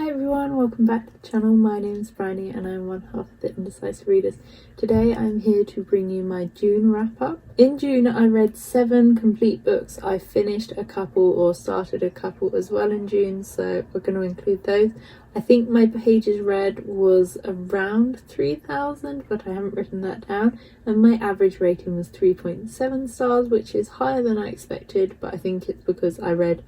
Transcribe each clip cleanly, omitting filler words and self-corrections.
Hi everyone, welcome back to the channel. My name is Bryony and I'm one half of the Indecisive Readers. Today I'm here to bring you my June wrap up. In June I read 7 complete books. I finished a couple or started a couple as well in June, so we're going to include those. I think my pages read was around 3,000, but I haven't written that down, and my average rating was 3.7 stars, which is higher than I expected, but I think it's because I read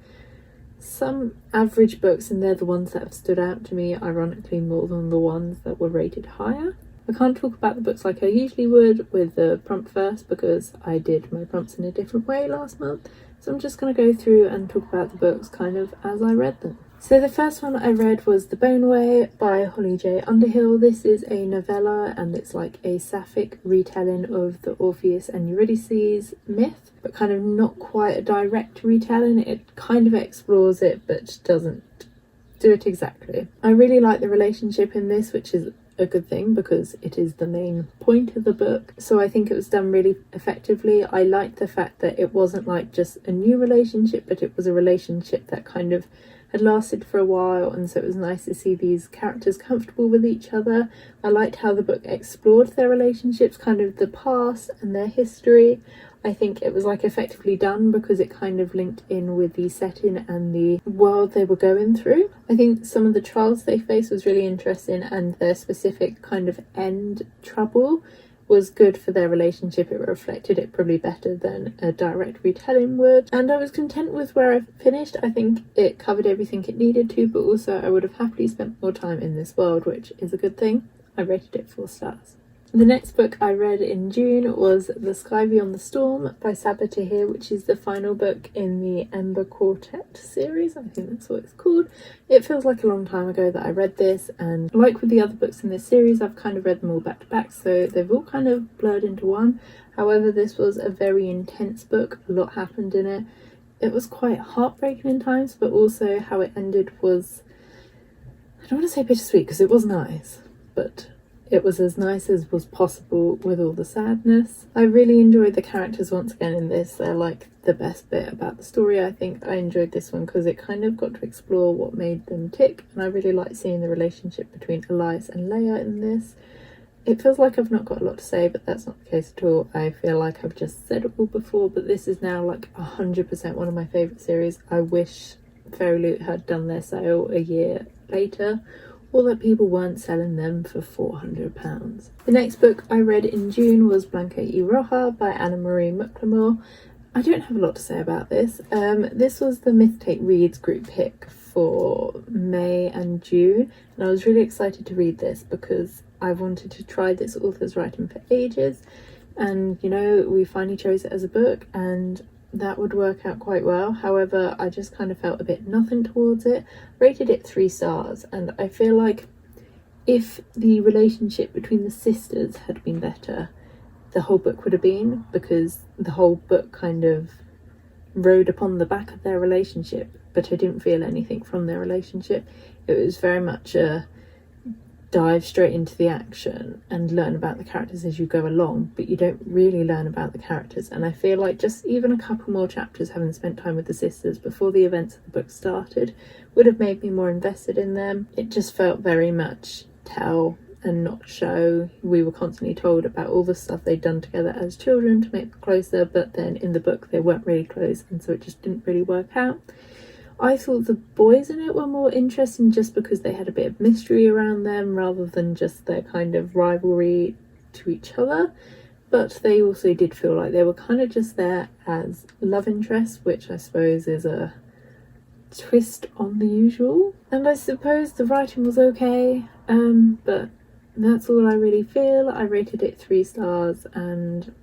some average books and they're the ones that have stood out to me, ironically, more than the ones that were rated higher. I can't talk about the books like I usually would with the prompt first because I did my prompts in a different way last month, so I'm just going to go through and talk about the books kind of as I read them. So the first one I read was The Boneway by Holly J. Underhill. This is a novella and it's like a sapphic retelling of the Orpheus and Eurydice myth, but kind of not quite a direct retelling. It kind of explores it but doesn't do it exactly. I really like the relationship in this, which is a good thing because it is the main point of the book, so I think it was done really effectively. I liked the fact that it wasn't like just a new relationship, but it was a relationship that kind of had lasted for a while, and so it was nice to see these characters comfortable with each other. I liked how the book explored their relationships, kind of the past and their history. I think it was like effectively done because it kind of linked in with the setting and the world they were going through. I think some of the trials they faced was really interesting, and their specific kind of end trouble was good for their relationship. It reflected it probably better than a direct retelling would, and I was content with where I finished. I think it covered everything it needed to, but also I would have happily spent more time in this world, which is a good thing. I rated it 4 stars. The next book I read in June was The Skyview on the Storm by Sabaa Tahir, which is the final book in the Ember Quartet series. I think that's what it's called. It feels like a long time ago that I read this, and like with the other books in this series, I've kind of read them all back to back, so they've all kind of blurred into one. However, this was a very intense book. A lot happened in it. It was quite heartbreaking in times, but also how it ended was, I don't want to say bittersweet because it was nice, but it was as nice as was possible with all the sadness. I really enjoyed the characters once again in this. They're like the best bit about the story. I think I enjoyed this one because it kind of got to explore what made them tick, and I really like seeing the relationship between Elias and Leia in this. It feels like I've not got a lot to say, but that's not the case at all. I feel like I've just said it all before, but this is now like 100% one of my favourite series. I wish Fairy Loot had done their sale a year later, or that people weren't selling them for £400. The next book I read in June was Blanca Iroha by Anna Marie McLemore. I don't have a lot to say about this. This was the Myth Take Reads group pick for May and June, and I was really excited to read this because I've wanted to try this author's writing for ages, and you know, we finally chose it as a book and that would work out quite well. However, I just kind of felt a bit nothing towards it. Rated it 3 stars, and I feel like if the relationship between the sisters had been better, the whole book would have been, because the whole book kind of rode upon the back of their relationship, but I didn't feel anything from their relationship. It was very much a dive straight into the action and learn about the characters as you go along, but you don't really learn about the characters, and I feel like just even a couple more chapters, having spent time with the sisters before the events of the book started, would have made me more invested in them. It just felt very much tell and not show. We were constantly told about all the stuff they'd done together as children to make them closer, but then in the book they weren't really close, and so it just didn't really work out. I thought the boys in it were more interesting just because they had a bit of mystery around them rather than just their kind of rivalry to each other, but they also did feel like they were kind of just there as love interests, which I suppose is a twist on the usual. And I suppose the writing was okay, but that's all I really feel. I rated it 3 stars, and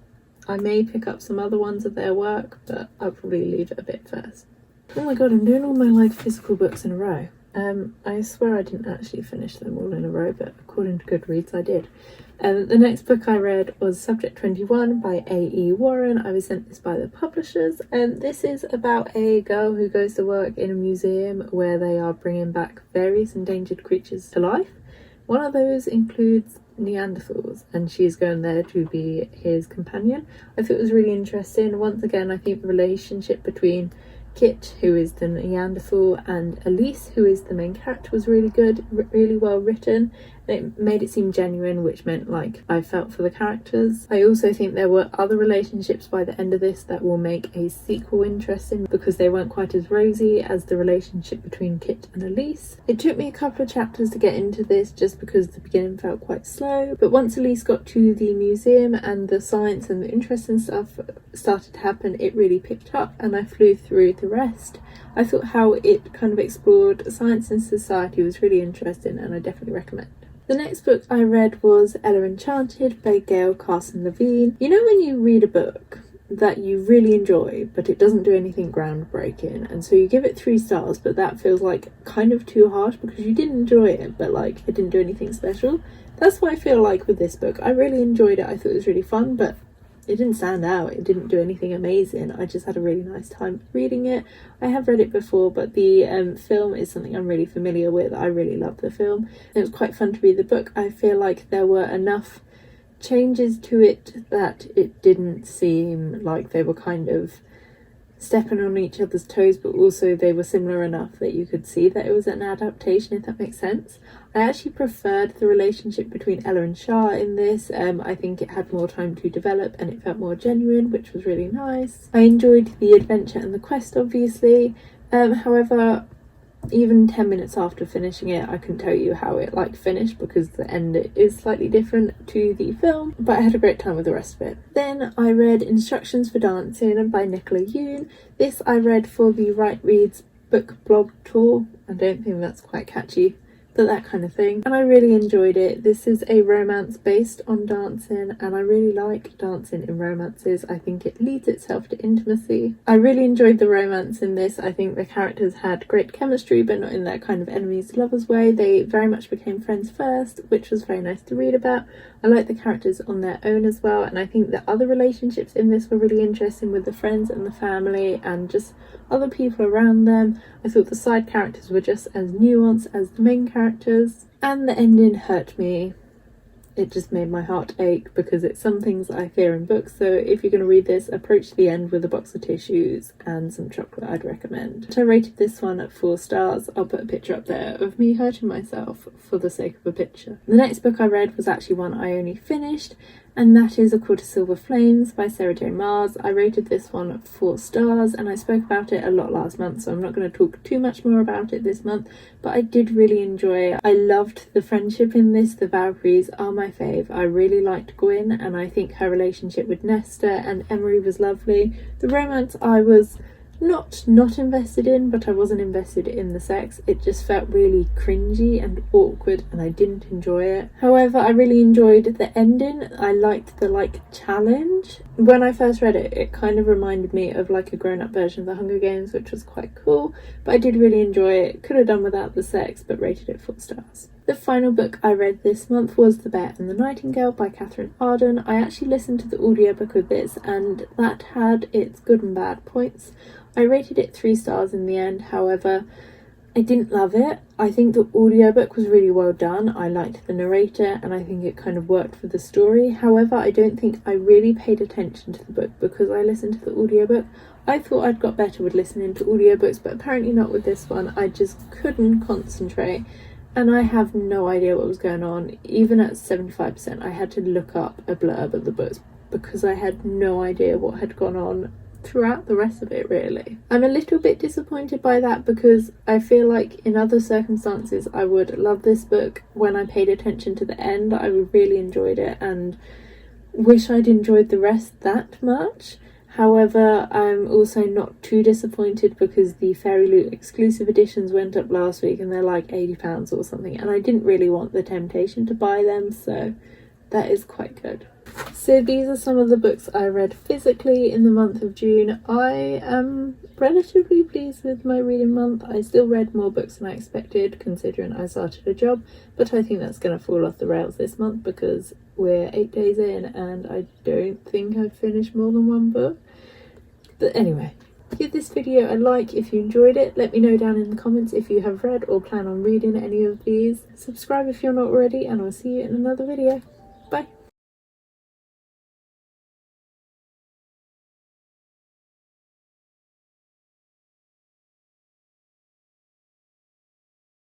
I may pick up some other ones of their work, but I'll probably leave it a bit first. Oh my god, I'm doing all my like physical books in a row. I swear I didn't actually finish them all in a row, but according to Goodreads I did. The next book I read was Subject 21 by A.E. Warren. I was sent this by the publishers, and this is about a girl who goes to work in a museum where they are bringing back various endangered creatures to life. One of those includes Neanderthals, and she's going there to be his companion. I thought it was really interesting. Once again, I think the relationship between Kit, who is the Neanderthal, and Elise, who is the main character, was really good, really well written. It made it seem genuine, which meant like I felt for the characters. I also think there were other relationships by the end of this that will make a sequel interesting because they weren't quite as rosy as the relationship between Kit and Elise. It took me a couple of chapters to get into this just because the beginning felt quite slow, but once Elise got to the museum and the science and the interesting stuff started to happen, it really picked up and I flew through the rest. I thought how it kind of explored science and society was really interesting and I definitely recommend. The next book I read was Enchanted by Gail, Carson, Levine. You know when you read a book that you really enjoy but it doesn't do anything groundbreaking, and so you give it 3 stars, but that feels like kind of too harsh because you did enjoy it but like it didn't do anything special? That's what I feel like with this book. I really enjoyed it. I thought it was really fun, but it didn't stand out. It didn't do anything amazing. I just had a really nice time reading it. I have read it before, but the film is something I'm really familiar with. I really love the film. It was quite fun to read the book. I feel like there were enough changes to it that it didn't seem like they were kind of stepping on each other's toes, but also they were similar enough that you could see that it was an adaptation, if that makes sense. I actually preferred the relationship between Ella and Shah in this. I think it had more time to develop and it felt more genuine, which was really nice. I enjoyed the adventure and the quest, obviously. However, even 10 minutes after finishing it, I couldn't tell you how it like finished because the end is slightly different to the film, but I had a great time with the rest of it. Then I read Instructions for Dancing by Nicola Yoon. This I read for the Right Reads book blog tour. I don't think that's quite catchy, but that kind of thing, and I really enjoyed it. This is a romance based on dancing and I really like dancing in romances. I think it leads itself to intimacy. I really enjoyed the romance in this. I think the characters had great chemistry, but not in that kind of enemies to lovers way. They very much became friends first, which was very nice to read about. I like the characters on their own as well, and I think the other relationships in this were really interesting with the friends and the family and just other people around them. I thought the side characters were just as nuanced as the main characters, and the ending hurt me. It just made my heart ache because it's some things I fear in books, so if you're going to read this, approach the end with a box of tissues and some chocolate, I'd recommend. So I rated this one at 4 stars. I'll put a picture up there of me hurting myself for the sake of a picture. The next book I read was actually one I only finished, and that is A Quarter Silver Flames by Sarah J. Maas. I rated this one at 4 stars and I spoke about it a lot last month, so I'm not going to talk too much more about it this month, but I did really enjoy it. I loved the friendship in this. The Valkyries are my fave. I really liked Gwyn and I think her relationship with Nesta and Emery was lovely. The romance I was not invested in, but I wasn't invested in the sex. It just felt really cringy and awkward and I didn't enjoy it. However, I really enjoyed the ending. I liked the challenge. When I first read it, it kind of reminded me of like a grown-up version of the Hunger Games, which was quite cool, but I did really enjoy it. Could have done without the sex, but rated it 4 stars. The final book I read this month was The Bear and the Nightingale by Katherine Arden. I actually listened to the audiobook of this and that had its good and bad points. I rated it 3 stars in the end. However, I didn't love it. I think the audiobook was really well done. I liked the narrator and I think it kind of worked for the story. However, I don't think I really paid attention to the book because I listened to the audiobook. I thought I'd got better with listening to audiobooks, but apparently not with this one. I just couldn't concentrate and I have no idea what was going on. Even at 75%, I had to look up a blurb of the book because I had no idea what had gone on throughout the rest of it, really. I'm a little bit disappointed by that because I feel like in other circumstances I would love this book. When I paid attention to the end, I really enjoyed it and wish I'd enjoyed the rest that much. However, I'm also not too disappointed because the Fairy Loot exclusive editions went up last week and they're like £80 or something, and I didn't really want the temptation to buy them, so that is quite good. So these are some of the books I read physically in the month of June. I am relatively pleased with my reading month. I still read more books than I expected considering I started a job, but I think that's going to fall off the rails this month because we're 8 days in and I don't think I've finished more than 1 book. But anyway, give this video a like if you enjoyed it. Let me know down in the comments if you have read or plan on reading any of these. Subscribe if you're not already and I'll see you in another video.